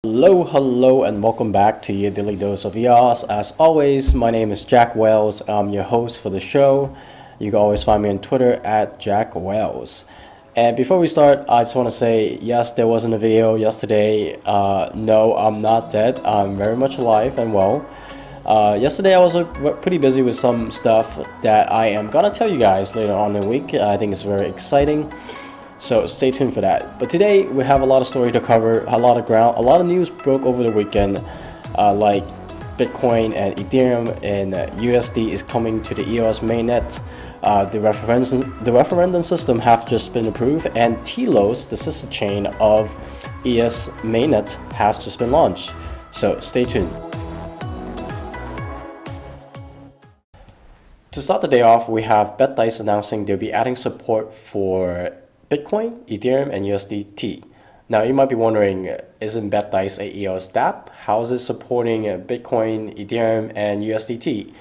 Hello, and welcome back to your daily dose of EOS. As always, my name is Jack Wells. I'm your host for the show. You can always find me on Twitter at Jack Wells. And before we start, I just want to say, yes, there wasn't a video yesterday. No, I'm not dead. I'm very much alive and well. Yesterday I was pretty busy with some stuff that I am gonna tell you guys later on in the week. I think it's very exciting. So stay tuned for that. But today we have a lot of story to cover, a lot of ground, a lot of news broke over the weekend, like Bitcoin and Ethereum and USD is coming to the EOS mainnet. The referendum system have just been approved, and Telos, the sister chain of EOS mainnet, has just been launched. So stay tuned. To start the day off, we have BitDice announcing they'll be adding support for Bitcoin, Ethereum, and USDT. Now you might be wondering, isn't BitDice a EOS dApp? How is it supporting Bitcoin, Ethereum, and USDT?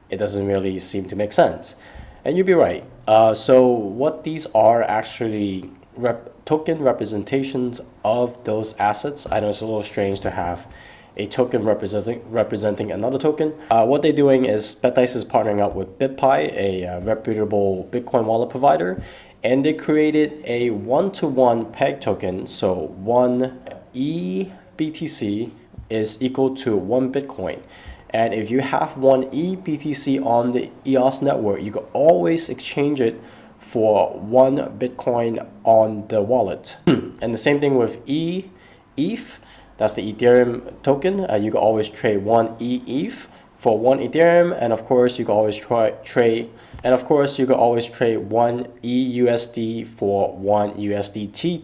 It doesn't really seem to make sense. And you'd be right. So what these are actually token representations of those assets. I know it's a little strange to have a token representing another token. What they're doing is BitDice is partnering up with BitPi, a reputable Bitcoin wallet provider, and they created a one-to-one peg token. So one eBTC is equal to one Bitcoin. And if you have one eBTC on the EOS network, you can always exchange it for one Bitcoin on the wallet. And the same thing with ETH. That's the Ethereum token. You can always trade one ETH for one Ethereum, and of course you can always trade one EUSD for one USDT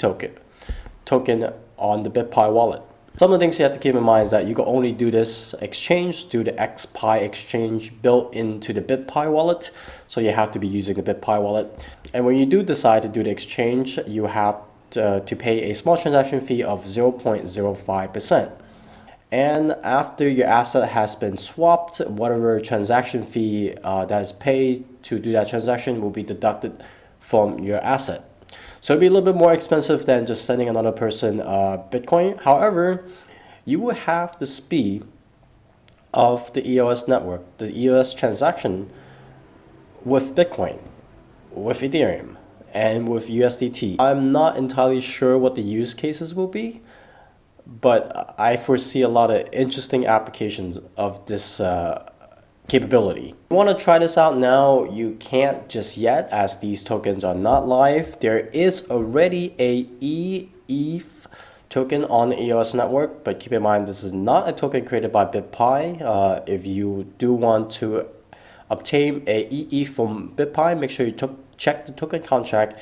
token on the BitPi wallet. Some of the things you have to keep in mind is that you can only do this exchange through the XPi exchange built into the BitPi wallet. So you have to be using the BitPi wallet. And when you do decide to do the exchange, you have to pay a small transaction fee of 0.05%. And after your asset has been swapped, whatever transaction fee that is paid to do that transaction will be deducted from your asset. So it'll be a little bit more expensive than just sending another person Bitcoin. However, you will have the speed of the EOS network, the EOS transaction with Bitcoin, with Ethereum, and with USDT. I'm not entirely sure what the use cases will be, but I foresee a lot of interesting applications of this capability. If you want to try this out now, you can't just yet, as these tokens are not live. There is already a ETH token on the EOS network, but keep in mind this is not a token created by BitPi. If you do want to obtain a ETH from BitPi, make sure you check the token contract,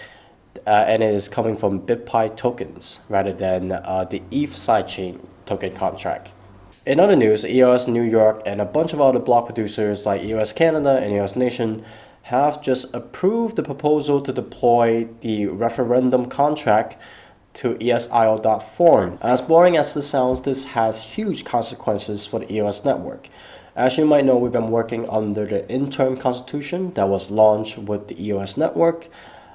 and it is coming from BitPi tokens rather than the ETH sidechain token contract. In other news, EOS New York and a bunch of other block producers like EOS Canada and EOS Nation have just approved the proposal to deploy the referendum contract to EOSIO.forum. As boring as this sounds, this has huge consequences for the EOS network. As you might know, we've been working under the interim constitution that was launched with the EOS network.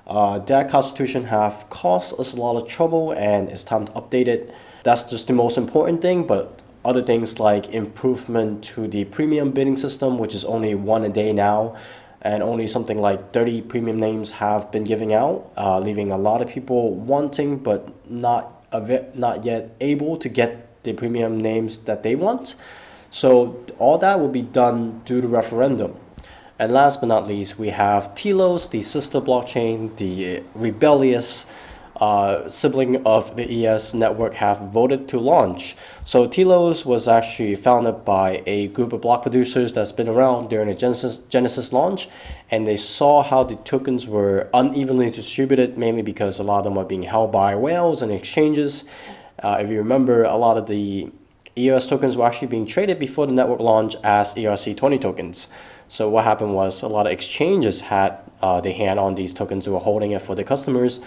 That constitution have caused us a lot of trouble, and it's time to update it. That's just the most important thing, but other things like improvement to the premium bidding system, which is only one a day now, and only something like 30 premium names have been giving out, leaving a lot of people wanting but not yet able to get the premium names that they want. So all that will be done through the referendum. And last but not least, we have Telos, the sister blockchain, the rebellious sibling of the EOS network, have voted to launch. So Telos was actually founded by a group of block producers that's been around during the Genesis launch, and they saw how the tokens were unevenly distributed, mainly because a lot of them are being held by whales and exchanges. If you remember, a lot of the EOS tokens were actually being traded before the network launch as ERC20 tokens. So what happened was a lot of exchanges had their hand on these tokens, who were holding it for their customers,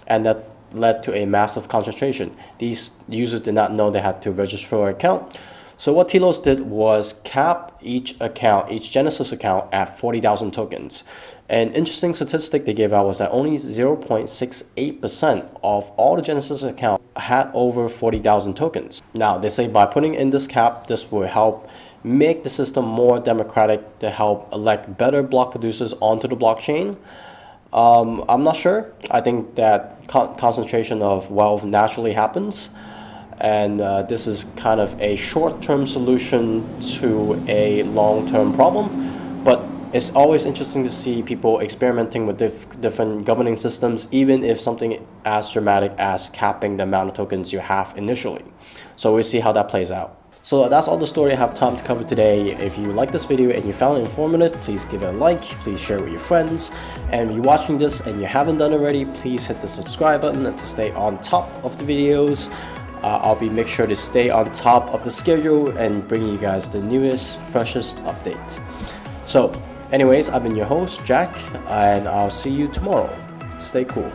and that led to a massive concentration. These users did not know they had to register for an account. So what Telos did was cap each Genesis account at 40,000 tokens. An interesting statistic they gave out was that only 0.68% of all the Genesis accounts had over 40,000 tokens. Now, they say by putting in this cap, this will help make the system more democratic to help elect better block producers onto the blockchain. I'm not sure. I think that concentration of wealth naturally happens. And this is kind of a short-term solution to a long-term problem. But it's always interesting to see people experimenting with different governing systems, even if something as dramatic as capping the amount of tokens you have initially. So we'll see how that plays out. So that's all the story I have time to cover today. If you like this video and you found it informative, please give it a like, please share it with your friends. And if you're watching this and you haven't done already, please hit the subscribe button to stay on top of the videos. I'll make sure to stay on top of the schedule and bring you guys the newest, freshest updates. So anyways, I've been your host, Jack, and I'll see you tomorrow. Stay cool.